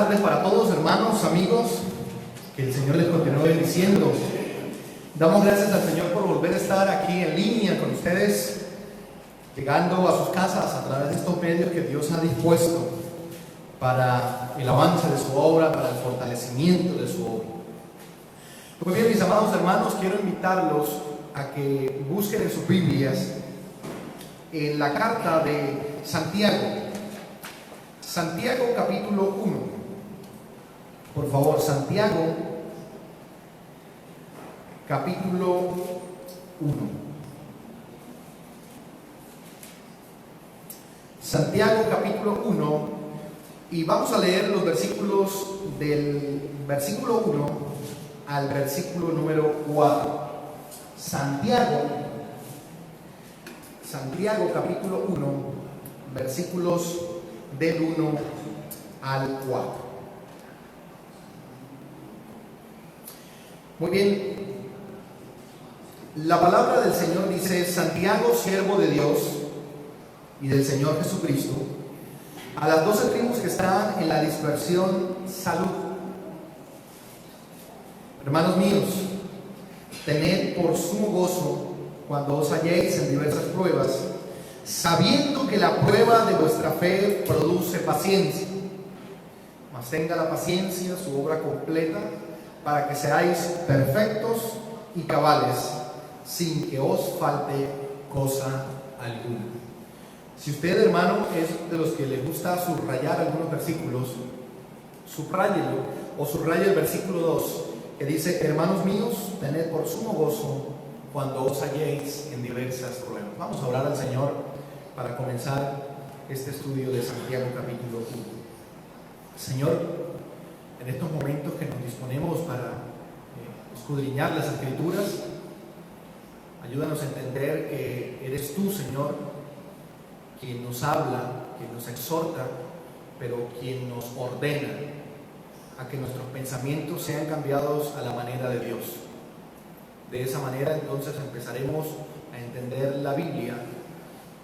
tardes para todos, hermanos, amigos. Que el Señor les continúe bendiciendo. Damos gracias al Señor por volver a estar aquí en línea con ustedes, llegando a sus casas a través de estos medios que Dios ha dispuesto para el avance de su obra, para el fortalecimiento de su obra. Muy bien, mis amados hermanos, quiero invitarlos a que busquen en sus Biblias en la carta de Santiago. Santiago capítulo 1. Por favor, Santiago capítulo 1. Santiago capítulo 1, y vamos a leer los versículos del versículo 1 al versículo número 4. Santiago capítulo 1, versículos del 1 al 4. Muy bien, la palabra del Señor dice: Santiago, siervo de Dios y del Señor Jesucristo, a las 12 tribus que están en la dispersión, salud. Hermanos míos, tened por sumo gozo cuando os halléis en diversas pruebas, sabiendo que la prueba de vuestra fe produce paciencia. Mas tenga la paciencia su obra completa, para que seáis perfectos y cabales, sin que os falte cosa alguna. Si usted, hermano, es de los que le gusta subrayar algunos versículos, subráyelo o subraye el versículo 2, que dice: hermanos míos, tened por sumo gozo cuando os halléis en diversas pruebas. Vamos a orar al Señor para comenzar este estudio de Santiago capítulo 1. Señor, en estos momentos que nos disponemos para escudriñar las Escrituras, ayúdanos a entender que eres tú, Señor, quien nos habla, quien nos exhorta, pero quien nos ordena a que nuestros pensamientos sean cambiados a la manera de Dios. De esa manera entonces empezaremos a entender la Biblia,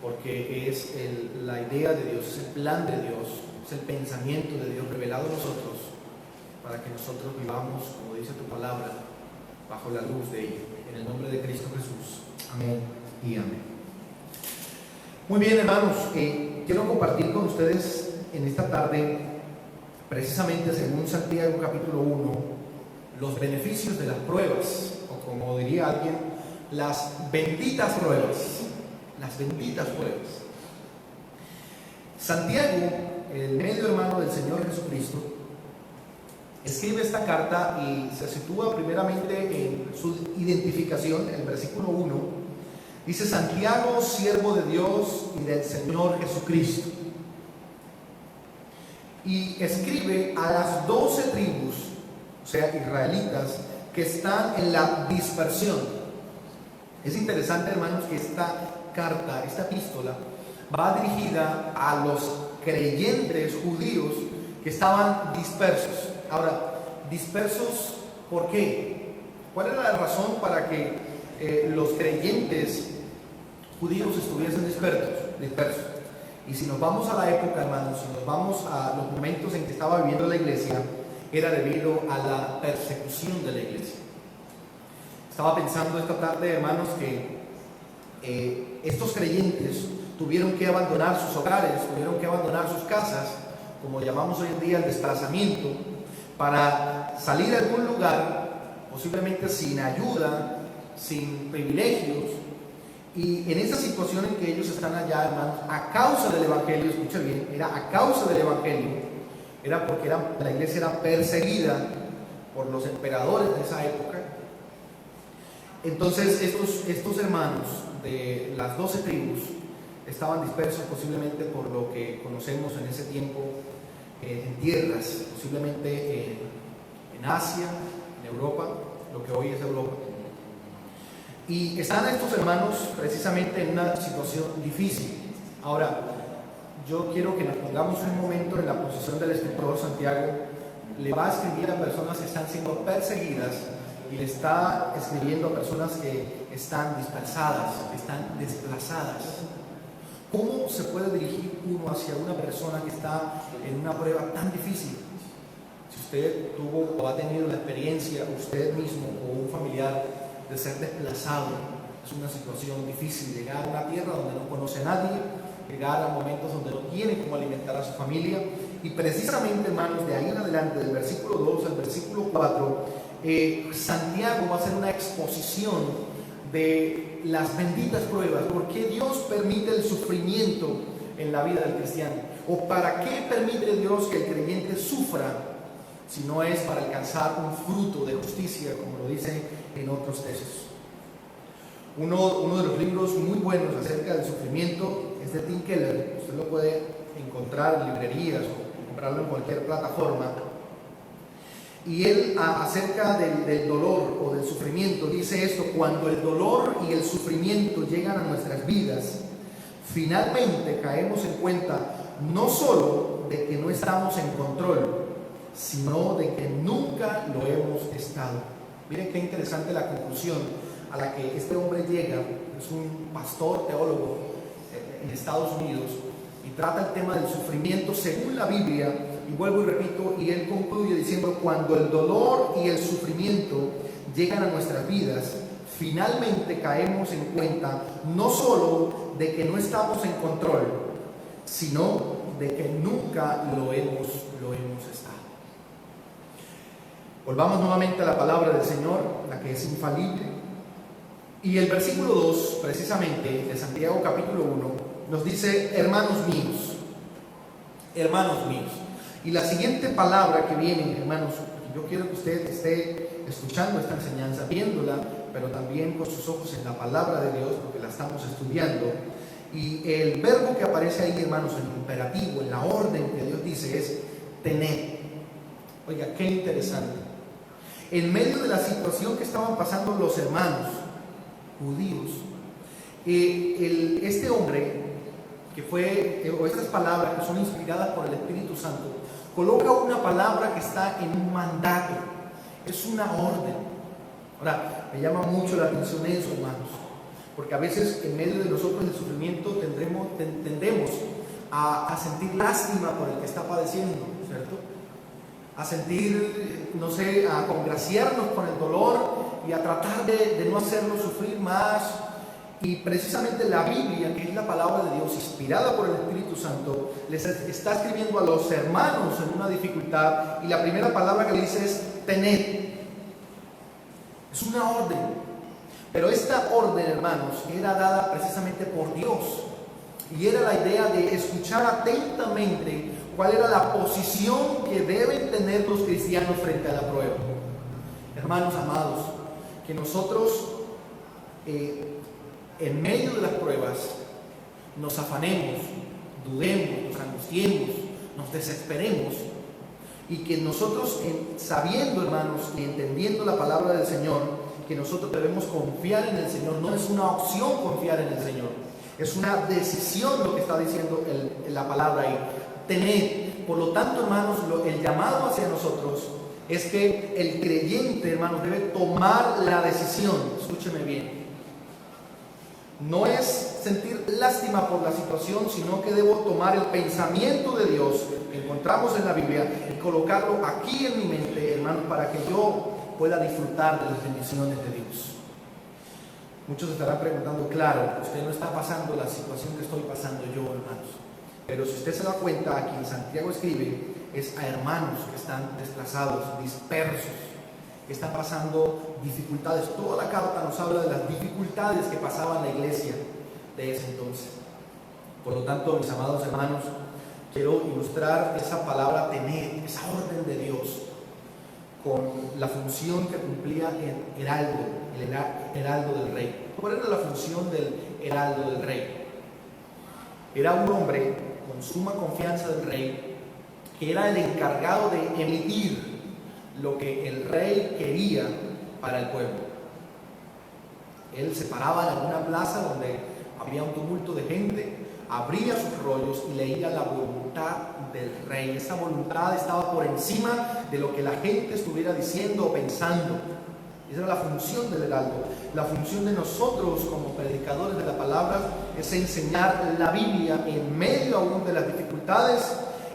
porque es la idea de Dios, es el plan de Dios, es el pensamiento de Dios revelado a nosotros, para que nosotros vivamos, como dice tu palabra, bajo la luz de ella. En el nombre de Cristo Jesús. Amén y amén. Muy bien, hermanos, quiero compartir con ustedes en esta tarde, precisamente según Santiago capítulo 1, los beneficios de las pruebas, o como diría alguien, las benditas pruebas. Las benditas pruebas. Santiago, el medio hermano del Señor Jesucristo, escribe esta carta y se sitúa primeramente en su identificación. En el versículo 1 dice: Santiago, siervo de Dios y del Señor Jesucristo. Y escribe a las 12 tribus, o sea, israelitas, que están en la dispersión. Es interesante, hermanos, que esta carta, esta epístola, va dirigida a los creyentes judíos que estaban dispersos. Ahora, dispersos, ¿por qué? ¿Cuál era la razón para que los creyentes judíos estuviesen dispersos? Y si nos vamos a la época, hermanos, si nos vamos a los momentos en que estaba viviendo la iglesia, era debido a la persecución de la iglesia. Estaba pensando esta tarde, hermanos, que estos creyentes tuvieron que abandonar sus hogares, tuvieron que abandonar sus casas, como llamamos hoy en día el desplazamiento, para salir a algún lugar, posiblemente sin ayuda, sin privilegios. Y en esa situación en que ellos están allá, hermanos, a causa del Evangelio, escuchen bien, era a causa del Evangelio, era porque la iglesia era perseguida por los emperadores de esa época. Entonces estos hermanos de las 12 tribus estaban dispersos posiblemente por lo que conocemos en ese tiempo en tierras, posiblemente en Asia, en Europa, lo que hoy es Europa. Y están estos hermanos precisamente en una situación difícil. Ahora, yo quiero que nos pongamos un momento en la posición del escritor. Santiago le va a escribir a personas que están siendo perseguidas y le está escribiendo a personas que están dispersadas, que están desplazadas. ¿Cómo se puede dirigir uno hacia una persona que está en una prueba tan difícil? Si usted tuvo o ha tenido la experiencia, usted mismo o un familiar, de ser desplazado, es una situación difícil. Llegar a una tierra donde no conoce a nadie, llegar a momentos donde no tiene cómo alimentar a su familia. Y precisamente, hermanos, de ahí en adelante, del versículo 2 al versículo 4, Santiago va a hacer una exposición de las benditas pruebas. ¿Por qué Dios permite el sufrimiento en la vida del cristiano? ¿O para qué permite Dios que el creyente sufra, si no es para alcanzar un fruto de justicia, como lo dice en otros textos? Uno de los libros muy buenos acerca del sufrimiento es de Tim Keller. Usted lo puede encontrar en librerías o comprarlo en cualquier plataforma. Y él, acerca del dolor o del sufrimiento, dice esto: cuando el dolor y el sufrimiento llegan a nuestras vidas, finalmente caemos en cuenta no solo de que no estamos en control, sino de que nunca lo hemos estado. Miren qué interesante la conclusión a la que este hombre llega. Es un pastor teólogo en Estados Unidos y trata el tema del sufrimiento según la Biblia. Y vuelvo y repito, y él concluye diciendo: cuando el dolor y el sufrimiento llegan a nuestras vidas, finalmente caemos en cuenta no solo de que no estamos en control, sino de que nunca lo hemos estado. Volvamos nuevamente a la palabra del Señor, la que es infalible. Y el versículo 2, precisamente, de Santiago capítulo 1, nos dice: hermanos míos, hermanos míos. Y la siguiente palabra que viene, hermanos, yo quiero que usted esté escuchando esta enseñanza, viéndola, pero también con sus ojos en la palabra de Dios, porque la estamos estudiando. Y el verbo que aparece ahí, hermanos, en el imperativo, en la orden que Dios dice, es tener. Oiga, qué interesante. En medio de la situación que estaban pasando los hermanos judíos, este hombre, que fue, o estas palabras que son inspiradas por el Espíritu Santo, coloca una palabra que está en un mandato, es una orden. Ahora, me llama mucho la atención eso, hermanos, porque a veces en medio de nosotros el sufrimiento tendemos a sentir lástima por el que está padeciendo, ¿cierto? A sentir, no sé, a congraciarnos con el dolor y a tratar de no hacerlo sufrir más. Y precisamente la Biblia, que es la palabra de Dios inspirada por el Espíritu Santo, les está escribiendo a los hermanos en una dificultad, y la primera palabra que le dice es tened. Es una orden, pero esta orden, hermanos, era dada precisamente por Dios, y era la idea de escuchar atentamente cuál era la posición que deben tener los cristianos frente a la prueba. Hermanos amados, que nosotros en medio de las pruebas nos afanemos, dudemos, nos angustiemos, nos desesperemos, y que nosotros, sabiendo, hermanos, y entendiendo la palabra del Señor, que nosotros debemos confiar en el Señor. No es una opción confiar en el Señor, es una decisión lo que está diciendo la palabra ahí. Tened. Por lo tanto, hermanos, el llamado hacia nosotros es que el creyente, hermanos, debe tomar la decisión. Escúcheme bien. No es sentir lástima por la situación, sino que debo tomar el pensamiento de Dios que encontramos en la Biblia y colocarlo aquí en mi mente, hermanos, para que yo pueda disfrutar de las bendiciones de Dios. Muchos estarán preguntando: claro, usted no está pasando la situación que estoy pasando yo, hermanos. Pero si usted se da cuenta, a quien Santiago escribe es a hermanos que están desplazados, dispersos, que están pasando dificultades. Toda la carta nos habla de las dificultades que pasaba en la iglesia de ese entonces. Por lo tanto, mis amados hermanos, quiero ilustrar esa palabra tener, esa orden de Dios, con la función que cumplía el heraldo del rey. ¿Cuál era la función del heraldo del rey? Era un hombre con suma confianza del rey, que era el encargado de emitir lo que el rey quería para el pueblo. Él se paraba en alguna plaza donde había un tumulto de gente, abría sus rollos y leía la voluntad del rey. Esa voluntad estaba por encima de lo que la gente estuviera diciendo o pensando. Esa era la función del heraldo. La función de nosotros como predicadores de la palabra es enseñar la Biblia en medio aún de las dificultades,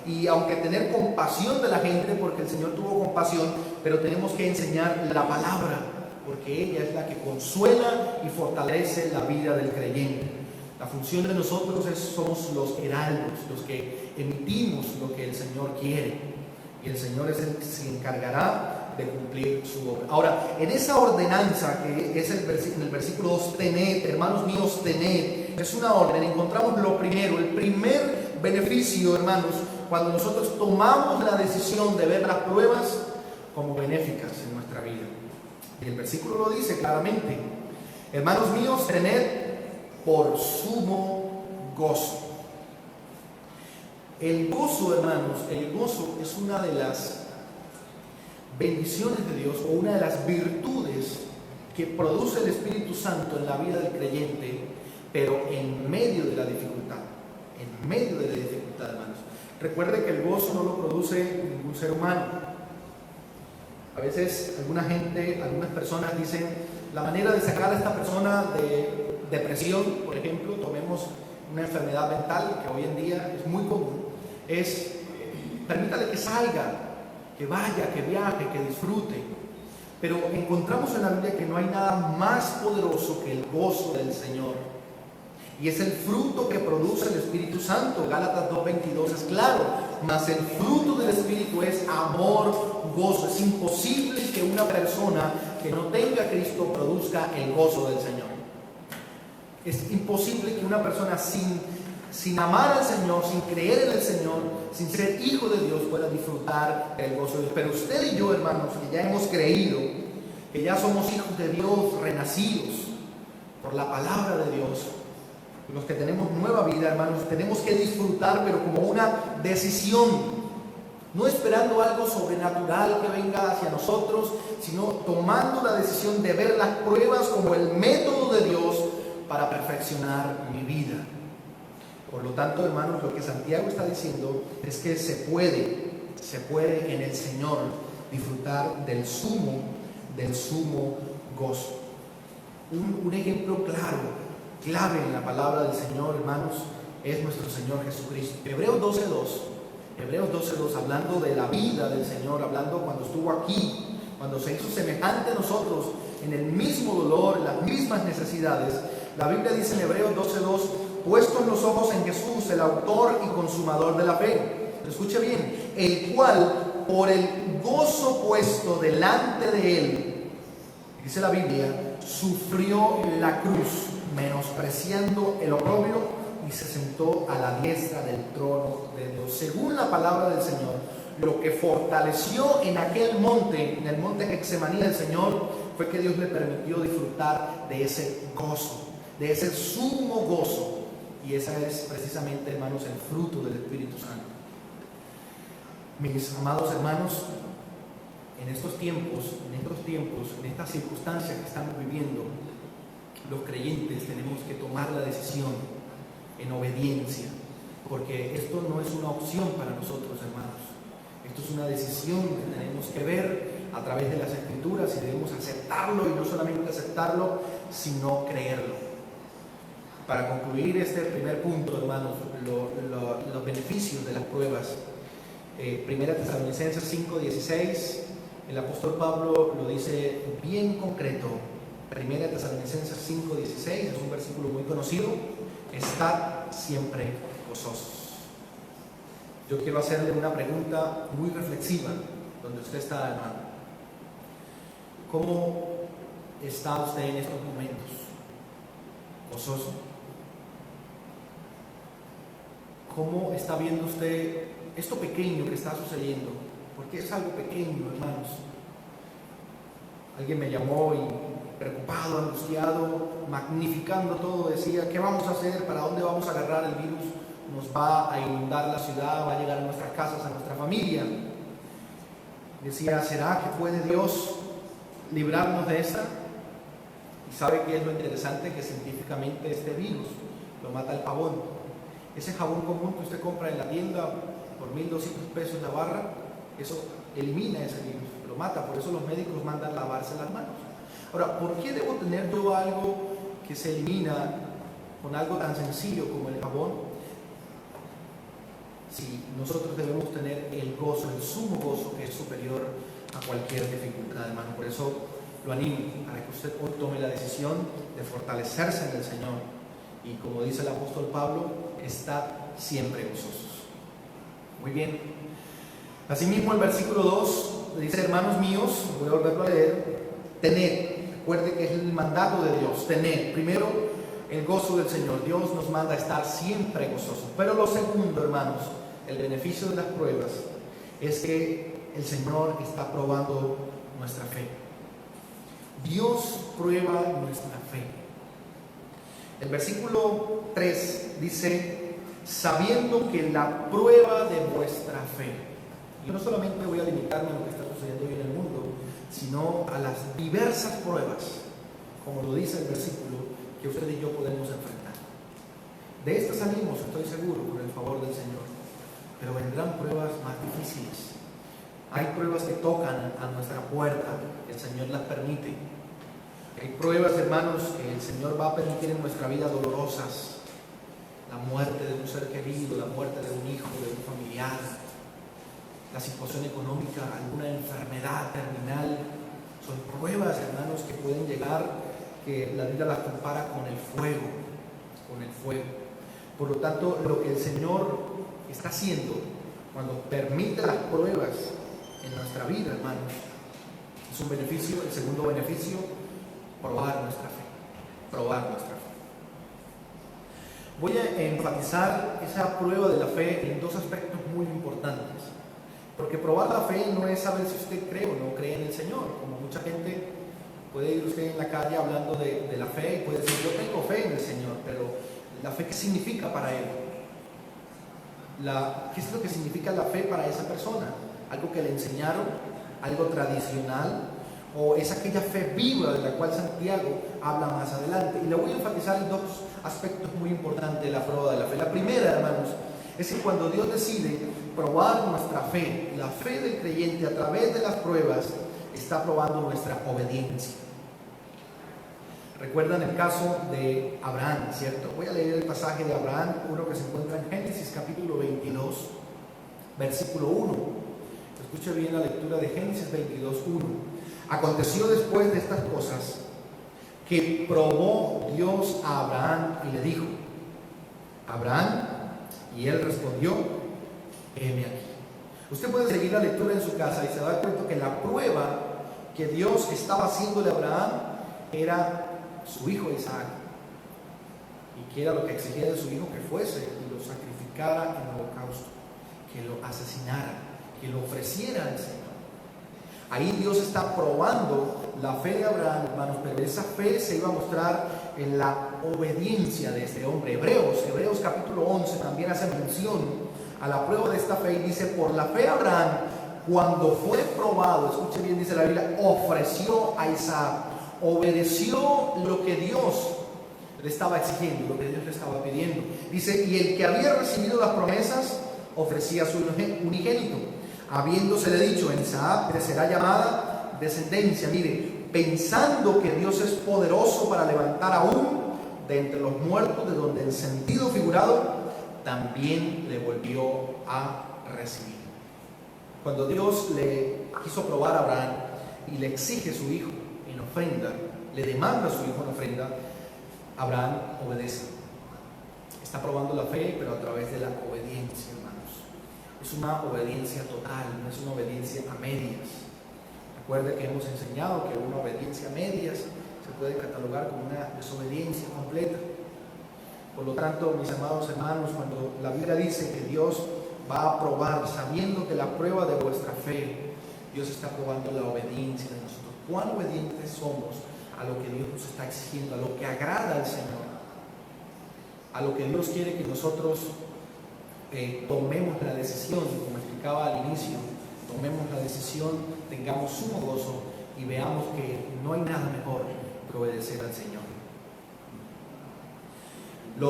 y aunque tener compasión de la gente, porque el Señor tuvo compasión, pero tenemos que enseñar la palabra, porque ella es la que consuela y fortalece la vida del creyente. La función de nosotros somos los heraldos, los que emitimos lo que el Señor quiere, y el Señor es el que se encargará de cumplir su obra. Ahora, en esa ordenanza que es en el versículo 2, tened, hermanos míos, tened, es una orden. Encontramos lo primero, el primer beneficio, hermanos, cuando nosotros tomamos la decisión de ver las pruebas como benéficas en nuestra vida. Y el versículo lo dice claramente: hermanos míos, tened por sumo gozo. El gozo, hermanos, el gozo es una de las bendiciones de Dios, o una de las virtudes que produce el Espíritu Santo en la vida del creyente, pero en medio de la dificultad. En medio de la dificultad, hermanos. Recuerde que el gozo no lo produce ningún ser humano. A veces algunas personas dicen, la manera de sacar a esta persona de depresión, por ejemplo, tomemos una enfermedad mental que hoy en día es muy común, es permítale que salga, que vaya, que viaje, que disfrute. Pero encontramos en la Biblia que no hay nada más poderoso que el gozo del Señor, y es el fruto que produce el Espíritu Santo. Gálatas 2:22 es claro: mas el fruto del Espíritu es amor, gozo. Es imposible que una persona que no tenga a Cristo produzca el gozo del Señor. Es imposible que una persona sin amar al Señor, sin creer en el Señor, sin ser hijo de Dios, pueda disfrutar el gozo de Dios. Pero usted y yo, hermanos, que ya hemos creído, que ya somos hijos de Dios, renacidos por la palabra de Dios, los que tenemos nueva vida, hermanos, tenemos que disfrutar, pero como una decisión, no esperando algo sobrenatural que venga hacia nosotros, sino tomando la decisión de ver las pruebas como el método de Dios para perfeccionar mi vida. Por lo tanto, hermanos, lo que Santiago está diciendo es que se puede en el Señor disfrutar del sumo gozo. Un ejemplo clave en la palabra del Señor, hermanos, es nuestro Señor Jesucristo. Hebreos 12:2, hablando de la vida del Señor, hablando cuando estuvo aquí, cuando se hizo semejante a nosotros en el mismo dolor, las mismas necesidades. La Biblia dice en Hebreos 12:2: puestos los ojos en Jesús, el autor y consumador de la fe. Escuche bien: el cual, por el gozo puesto delante de él, dice la Biblia, sufrió la cruz, menospreciando el oprobio, y se sentó a la diestra del trono de Dios. Según la palabra del Señor, lo que fortaleció en aquel monte, en el monte Getsemaní del Señor, fue que Dios le permitió disfrutar de ese gozo, de ese sumo gozo. Y esa es precisamente, hermanos, el fruto del Espíritu Santo. Mis amados hermanos, en estos tiempos, en estas circunstancias que estamos viviendo, los creyentes tenemos que tomar la decisión en obediencia, porque esto no es una opción para nosotros, hermanos. Esto es una decisión que tenemos que ver a través de las Escrituras, y debemos aceptarlo, y no solamente aceptarlo, sino creerlo. Para concluir este primer punto, hermanos, los beneficios de las pruebas. Primera Tesalonicenses 5:16, el apóstol Pablo lo dice bien concreto. Primera Tesalonicenses 5:16 es un versículo muy conocido: estad siempre gozosos. Yo quiero hacerle una pregunta muy reflexiva, donde usted está, hermano. ¿Cómo está usted en estos momentos? ¿Gozoso? ¿Cómo está viendo usted esto pequeño que está sucediendo? Porque es algo pequeño, hermanos. Alguien me llamó y preocupado, angustiado, magnificando todo, decía: ¿qué vamos a hacer? ¿Para dónde vamos a agarrar? El virus nos va a inundar la ciudad, va a llegar a nuestras casas, a nuestra familia. Decía: ¿será que puede Dios librarnos de esta? Y sabe qué es lo interesante, que científicamente este virus lo mata el jabón. Ese jabón común que usted compra en la tienda por 1,200 pesos la barra, eso elimina ese virus, lo mata. Por eso los médicos mandan lavarse las manos. Ahora, ¿por qué debo tener yo algo que se elimina con algo tan sencillo como el jabón? si nosotros debemos tener el gozo, el sumo gozo que es superior a cualquier dificultad, hermano. Por eso lo animo para que usted hoy tome la decisión de fortalecerse en el Señor y, como dice el apóstol Pablo, estar siempre gozosos. Muy bien. Asimismo, el versículo 2 dice: hermanos míos, voy a volverlo a leer, tened. Recuerde que es el mandato de Dios, tened primero el gozo del Señor. Dios nos manda a estar siempre gozosos. Pero lo segundo, hermanos, el beneficio de las pruebas es que el Señor está probando nuestra fe. Dios prueba nuestra fe. El versículo 3 dice: sabiendo que la prueba de vuestra fe. Yo no solamente voy a limitarme a lo que está sucediendo hoy en el mundo, sino a las diversas pruebas, como lo dice el versículo, que usted y yo podemos enfrentar. De estas salimos, estoy seguro, por el favor del Señor. Pero vendrán pruebas más difíciles. Hay pruebas que tocan a nuestra puerta, el Señor las permite. Hay pruebas, hermanos, que el Señor va a permitir en nuestra vida dolorosas. La muerte de un ser querido, la muerte de un hijo, de un familiar, la situación económica, alguna enfermedad terminal. Son pruebas, hermanos, que pueden llegar, que la Biblia las compara con el fuego, con el fuego. Por lo tanto, lo que el Señor está haciendo cuando permite las pruebas en nuestra vida, hermanos, es un beneficio. El segundo beneficio: probar nuestra fe. Probar nuestra fe. Voy a enfatizar esa prueba de la fe en dos aspectos muy importantes. Porque probar la fe no es saber si usted cree o no cree en el Señor. Como mucha gente puede ir usted en la calle hablando de la fe y puede decir: yo tengo fe en el Señor, pero ¿la fe qué significa para él? ¿Qué es lo que significa la fe para esa persona? ¿Algo que le enseñaron? ¿Algo tradicional? ¿O es aquella fe viva de la cual Santiago habla más adelante? Y le voy a enfatizar en dos aspectos muy importantes de la prueba de la fe. La primera, hermanos, es que cuando Dios decide probar nuestra fe, la fe del creyente a través de las pruebas, está probando nuestra obediencia. Recuerdan el caso de Abraham, ¿cierto? Voy a leer el pasaje de Abraham, uno que se encuentra en Génesis capítulo 22, versículo 1. Escuche bien la lectura de Génesis 22, 1. Aconteció después de estas cosas que probó Dios a Abraham y le dijo: Abraham, y él respondió: heme aquí. Usted puede seguir la lectura en su casa y se da cuenta que la prueba que Dios estaba haciéndole a Abraham era su hijo Isaac, y que era lo que exigía de su hijo, que fuese y lo sacrificara en holocausto, que lo asesinara, que lo ofreciera al Señor. Ahí Dios está probando la fe de Abraham, hermanos, pero esa fe se iba a mostrar en la obediencia de este hombre. Hebreos capítulo 11 también hace mención a la prueba de esta fe y dice: por la fe Abraham, cuando fue probado, escuche bien, dice la Biblia, ofreció a Isaac, obedeció lo que Dios le estaba exigiendo, lo que Dios le estaba pidiendo. Dice: y el que había recibido las promesas ofrecía a su unigénito, habiéndosele dicho: en Isaac crecerá llamada descendencia. Mire, pensando que Dios es poderoso para levantar aún de entre los muertos, de donde en sentido figurado también le volvió a recibir. Cuando Dios le quiso probar a Abraham y le exige su hijo en ofrenda, le demanda a su hijo en ofrenda, Abraham obedece. Está probando la fe, pero a través de la obediencia, hermanos. Es una obediencia total, no es una obediencia a medias. Recuerde que hemos enseñado que una obediencia a medias se puede catalogar como una desobediencia completa. Por lo tanto, mis amados hermanos, cuando la Biblia dice que Dios va a probar, sabiendo que la prueba de vuestra fe, Dios está probando la obediencia de nosotros. ¿Cuán obedientes somos a lo que Dios nos está exigiendo, a lo que agrada al Señor? A lo que Dios quiere que nosotros tomemos la decisión, como explicaba al inicio, tomemos la decisión, tengamos sumo gozo y veamos que no hay nada mejor que obedecer al Señor. El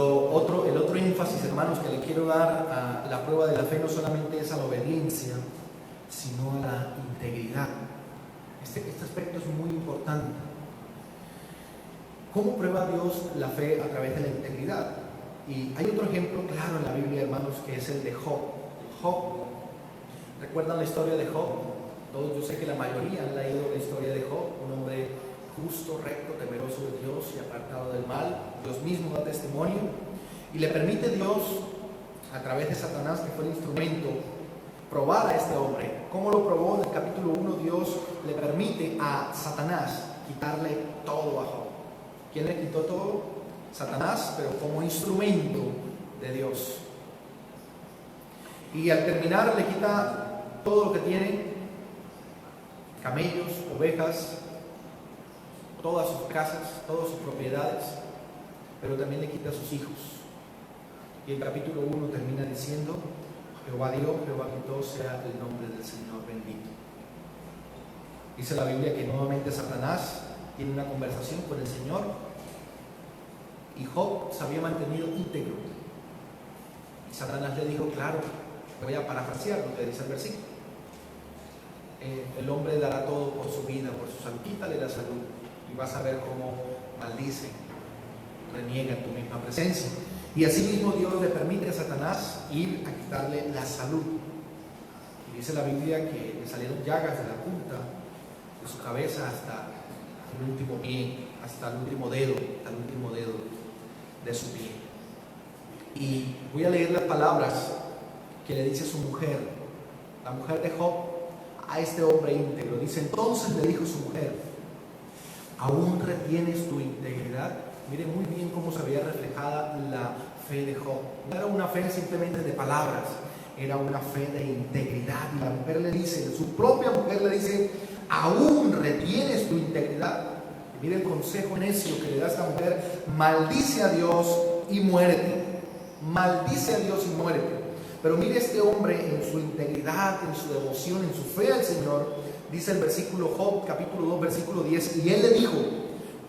otro énfasis, hermanos, que le quiero dar a la prueba de la fe no solamente es a la obediencia, sino a la integridad. Este aspecto es muy importante. ¿Cómo prueba Dios la fe? A través de la integridad. Y hay otro ejemplo claro en la Biblia, hermanos, que es el de Job. Job. ¿Recuerdan la historia de Job? Todos, yo sé que la mayoría han leído la historia de Job, un hombre justo, recto, temeroso de Dios y apartado del mal. Dios mismo da testimonio y le permite Dios, a través de Satanás, que fue el instrumento, probar a este hombre. ¿Cómo lo probó? En el capítulo 1 Dios le permite a Satanás quitarle todo a Job. ¿Quién le quitó todo? Satanás, pero como instrumento de Dios. Y al terminar le quita todo lo que tiene: camellos, ovejas, todas sus casas, todas sus propiedades, pero también le quita a sus hijos. Y el capítulo 1 termina diciendo: Jehová dio, Jehová quitó, sea el nombre del Señor bendito. Dice la Biblia que nuevamente Satanás tiene una conversación con el Señor y Job se había mantenido íntegro. Y Satanás le dijo: claro, voy a parafrasear lo que dice el versículo. El hombre dará todo por su vida, por su salud. Quítale la salud y vas a ver cómo maldice, reniega en tu misma presencia. Y así mismo Dios le permite a Satanás ir a quitarle la salud. Y dice la Biblia que le salieron llagas de la punta de su cabeza hasta el último pie, hasta el último dedo de su pie. Y voy a leer las palabras que le dice su mujer, la mujer de Job, a este hombre íntegro. Dice: entonces le dijo su mujer: ¿aún retienes tu integridad? Miren muy bien cómo se veía reflejada la fe de Job. No era una fe simplemente de palabras, era una fe de integridad. Y la mujer le dice, su propia mujer le dice: ¿aún retienes tu integridad? Y mire el consejo necio que le da esta mujer: maldice a Dios y muérete. Maldice a Dios y muérete. Pero mire este hombre en su integridad, en su devoción, en su fe al Señor. Dice el versículo Job, capítulo 2, versículo 10: y él le dijo,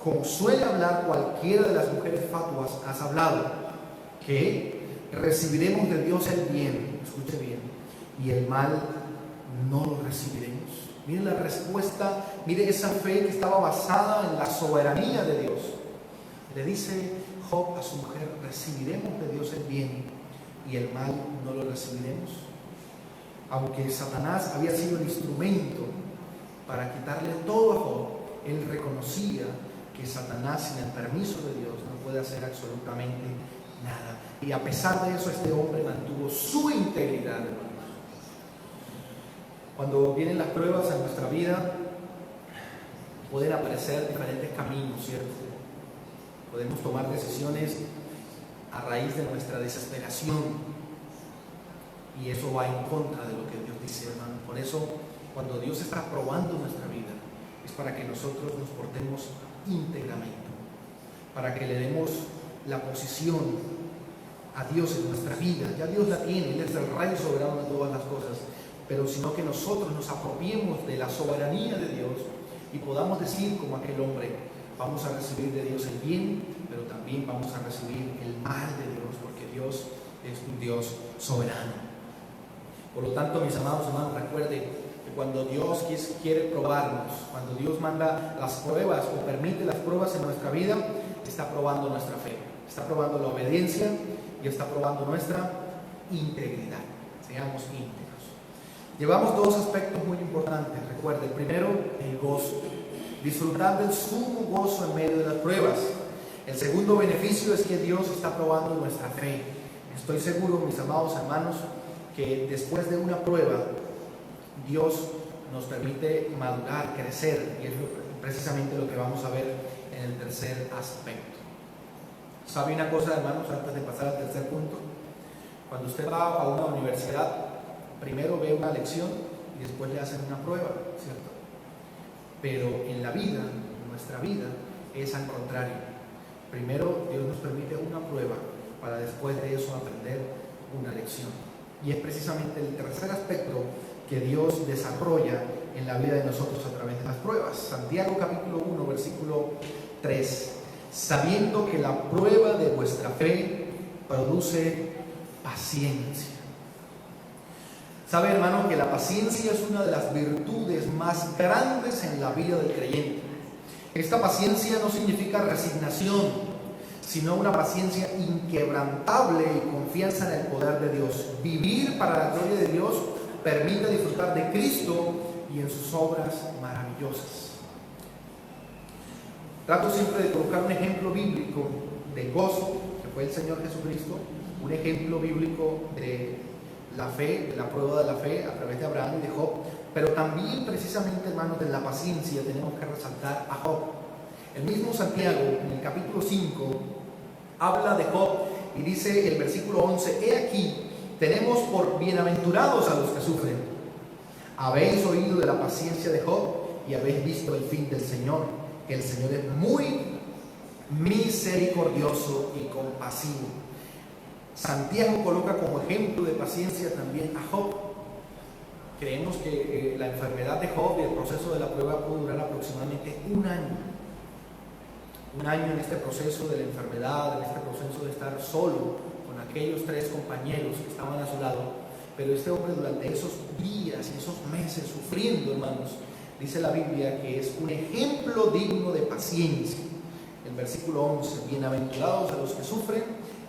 como suele hablar cualquiera de las mujeres fatuas, has hablado, que recibiremos de Dios el bien, escuche bien, y el mal no lo recibiremos. Mire la respuesta, mire esa fe que estaba basada en la soberanía de Dios. Le dice Job a su mujer: recibiremos de Dios el bien y el mal no lo recibiremos. Aunque Satanás había sido el instrumento para quitarle todo a Job, él reconocía que Satanás, sin el permiso de Dios, no puede hacer absolutamente nada. Y a pesar de eso, este hombre mantuvo su integridad, hermanos. Cuando vienen las pruebas en nuestra vida, pueden aparecer diferentes caminos, ¿cierto? Podemos tomar decisiones a raíz de nuestra desesperación, y eso va en contra de lo que Dios dice, hermano. Por eso, cuando Dios está probando nuestra vida, es para que nosotros nos portemos íntegramente, para que le demos la posición a Dios en nuestra vida. Ya Dios la tiene, Él es el Rey soberano de todas las cosas, pero sino que nosotros nos apropiemos de la soberanía de Dios y podamos decir como aquel hombre: vamos a recibir de Dios el bien, pero también vamos a recibir el mal de Dios, porque Dios es un Dios soberano. Por lo tanto, mis amados hermanos, recuerden que cuando Dios quiere probarnos, cuando Dios manda las pruebas o permite las pruebas en nuestra vida, está probando nuestra fe, está probando la obediencia y está probando nuestra integridad. Seamos íntegros. Llevamos dos aspectos muy importantes. Recuerden, primero, el gozo. Disfrutar del sumo gozo en medio de las pruebas. El segundo beneficio es que Dios está probando nuestra fe. Estoy seguro, mis amados hermanos, que después de una prueba, Dios nos permite madurar, crecer, y es precisamente lo que vamos a ver en el tercer aspecto. ¿Sabe una cosa, hermanos, antes de pasar al tercer punto? Cuando usted va a una universidad, primero ve una lección y después le hacen una prueba, ¿cierto? Pero en la vida, en nuestra vida, es al contrario. Primero Dios nos permite una prueba para después de eso aprender una lección. Y es precisamente el tercer aspecto que Dios desarrolla en la vida de nosotros a través de las pruebas. Santiago capítulo 1, versículo 3. Sabiendo que la prueba de vuestra fe produce paciencia. Sabe, hermano, que la paciencia es una de las virtudes más grandes en la vida del creyente. Esta paciencia no significa resignación, sino una paciencia inquebrantable y confianza en el poder de Dios. Vivir para la gloria de Dios permite disfrutar de Cristo y en sus obras maravillosas. Trato siempre de colocar un ejemplo bíblico de gozo, que fue el Señor Jesucristo, un ejemplo bíblico de la fe, de la prueba de la fe a través de Abraham y de Job, pero también precisamente, hermanos, de la paciencia tenemos que resaltar a Job. El mismo Santiago, en el capítulo 5, habla de Job y dice el versículo 11: he aquí, tenemos por bienaventurados a los que sufren. Habéis oído de la paciencia de Job y habéis visto el fin del Señor, que el Señor es muy misericordioso y compasivo. Santiago coloca como ejemplo de paciencia también a Job. Creemos que la enfermedad de Job y el proceso de la prueba pudo durar aproximadamente un año. Un año en este proceso de la enfermedad, en este proceso de estar solo con aquellos 3 compañeros que estaban a su lado. Pero este hombre, durante esos días y esos meses sufriendo, hermanos, dice la Biblia que es un ejemplo digno de paciencia. El versículo 11: bienaventurados a los que sufren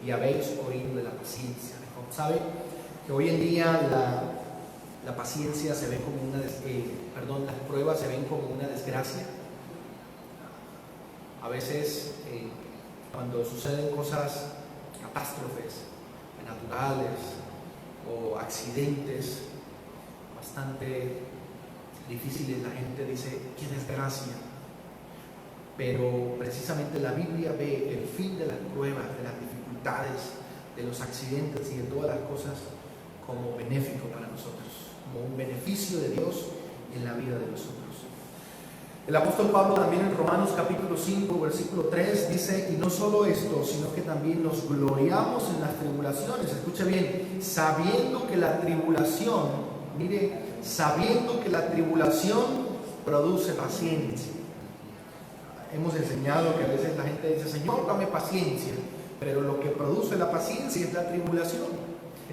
y habéis oído de la paciencia de Job. ¿Sabe que hoy en día la paciencia se ve como las pruebas se ven como una desgracia? A veces cuando suceden cosas, catástrofes naturales o accidentes bastante difíciles, la gente dice: ¡qué desgracia! Pero precisamente la Biblia ve el fin de las pruebas, de las dificultades, de los accidentes y de todas las cosas como benéfico para nosotros, como un beneficio de Dios en la vida de nosotros. El apóstol Pablo también en Romanos capítulo 5, versículo 3 dice: y no solo esto, sino que también nos gloriamos en las tribulaciones. Escuche bien: sabiendo que la tribulación, sabiendo que la tribulación produce paciencia. Hemos enseñado que a veces la gente dice: Señor, dame paciencia, pero lo que produce la paciencia es la tribulación.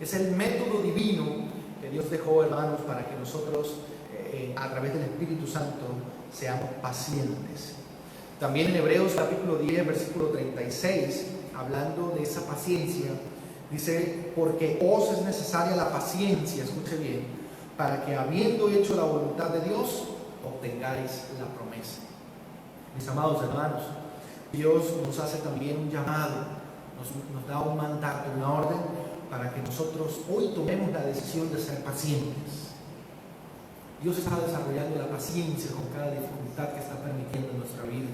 Es el método divino que Dios dejó, hermanos, para que nosotros a través del Espíritu Santo seamos pacientes. También en Hebreos capítulo 10, versículo 36, hablando de esa paciencia, dice: porque os es necesaria la paciencia, escuche bien, para que habiendo hecho la voluntad de Dios, obtengáis la promesa. Mis amados hermanos, Dios nos hace también un llamado, nos da un mandato, una orden, para que nosotros hoy tomemos la decisión de ser pacientes. Dios está desarrollando la paciencia con cada dificultad que está permitiendo en nuestra vida.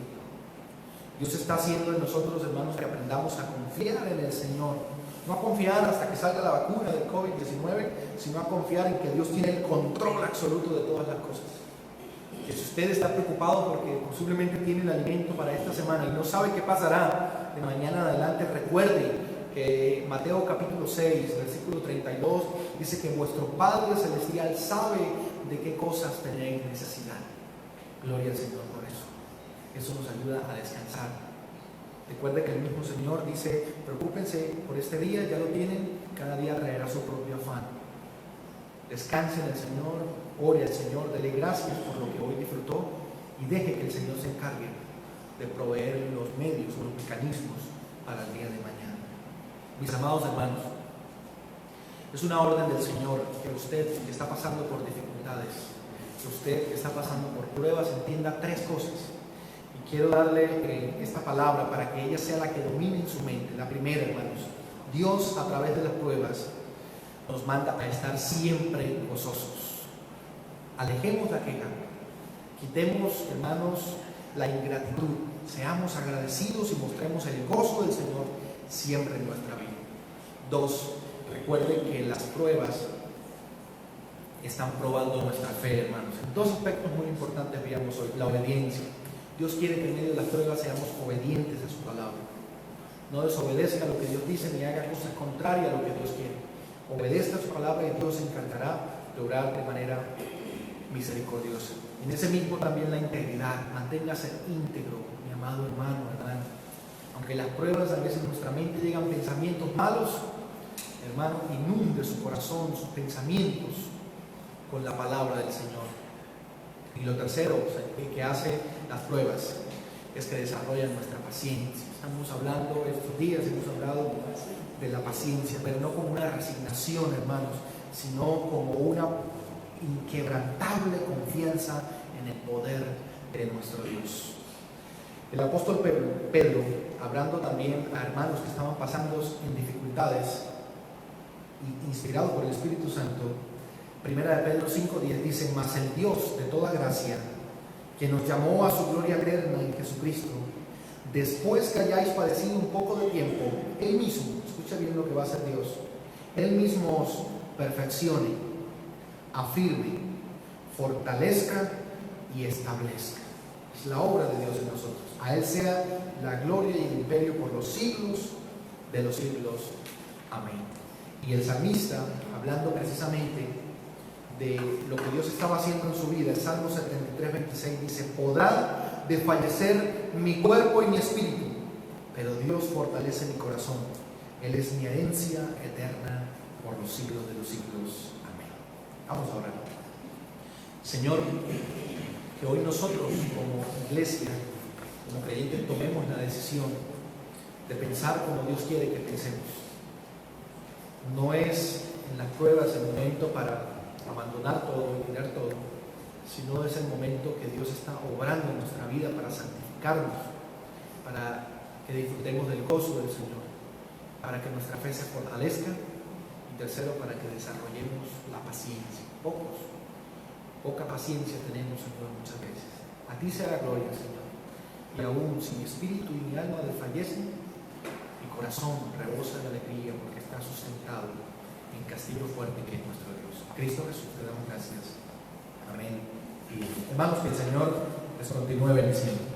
Dios está haciendo en nosotros, hermanos, que aprendamos a confiar en el Señor. No a confiar hasta que salga la vacuna del COVID-19, sino a confiar en que Dios tiene el control absoluto de todas las cosas. Que si usted está preocupado porque posiblemente tiene el alimento para esta semana y no sabe qué pasará de mañana en adelante, recuerde que Mateo capítulo 6, versículo 32, dice que vuestro Padre Celestial sabe de qué cosas tenéis necesidad. Gloria al Señor por eso. Eso nos ayuda a descansar. Recuerde que el mismo Señor dice: preocúpense por este día, ya lo tienen, cada día traerá su propio afán. Descanse en el Señor, ore al Señor, dele gracias por lo que hoy disfrutó y deje que el Señor se encargue de proveer los medios o los mecanismos para el día de mañana. Mis amados hermanos, es una orden del Señor que usted que está pasando por dificultades, que usted que está pasando por pruebas, entienda 3 cosas. Y quiero darle esta palabra para que ella sea la que domine en su mente. La primera, hermanos: Dios a través de las pruebas nos manda a estar siempre gozosos. Alejemos la queja, quitemos, hermanos, la ingratitud, seamos agradecidos y mostremos el gozo del Señor siempre en nuestra vida. 2, recuerden que las pruebas están probando nuestra fe, hermanos. En 2 aspectos muy importantes veamos hoy: la obediencia. Dios quiere que en medio de las pruebas seamos obedientes a su palabra. No desobedezca lo que Dios dice ni haga cosas contrarias a lo que Dios quiere. Obedezca su palabra y Dios se encargará de obrar de manera misericordiosa. En ese mismo también la integridad. Manténgase íntegro, mi amado hermano, hermana. Aunque las pruebas a veces en nuestra mente llegan pensamientos malos, hermano, inunde su corazón, sus pensamientos con la palabra del Señor. Y lo tercero que hace las pruebas es que desarrollan nuestra paciencia. Estamos hablando estos días, hemos hablado de la paciencia, pero no como una resignación, hermanos, sino como una inquebrantable confianza en el poder de nuestro Dios. El apóstol Pedro, hablando también a hermanos que estaban pasando en dificultades, inspirado por el Espíritu Santo, 1 Pedro 5:10 dice: mas el Dios de toda gracia, que nos llamó a su gloria eterna en Jesucristo, después que hayáis padecido un poco de tiempo, Él mismo, escucha bien lo que va a hacer Dios, Él mismo os perfeccione, afirme, fortalezca y establezca. Es la obra de Dios en nosotros. A Él sea la gloria y el imperio por los siglos de los siglos. Amén. Y el salmista, hablando precisamente de lo que Dios estaba haciendo en su vida, el Salmo 73:26 dice: podrá desfallecer mi cuerpo y mi espíritu, pero Dios fortalece mi corazón. Él es mi herencia eterna por los siglos de los siglos. Amén. Vamos a orar. Señor, que hoy nosotros como iglesia, como creyentes, tomemos la decisión de pensar como Dios quiere que pensemos. No es en las pruebas el momento para abandonar todo y tirar todo, sino es el momento que Dios está obrando en nuestra vida para santificarnos, para que disfrutemos del gozo del Señor, para que nuestra fe se fortalezca, y tercero, para que desarrollemos la paciencia. Poca paciencia tenemos, Señor, muchas veces. A ti sea la gloria, Señor. Y aún si mi espíritu y mi alma desfallecen, mi corazón rebosa de alegría porque está sustentado en castillo fuerte que es nuestro Dios. Cristo Jesús, te damos gracias. Amén. Y hermanos, que el Señor les continúe bendiciendo.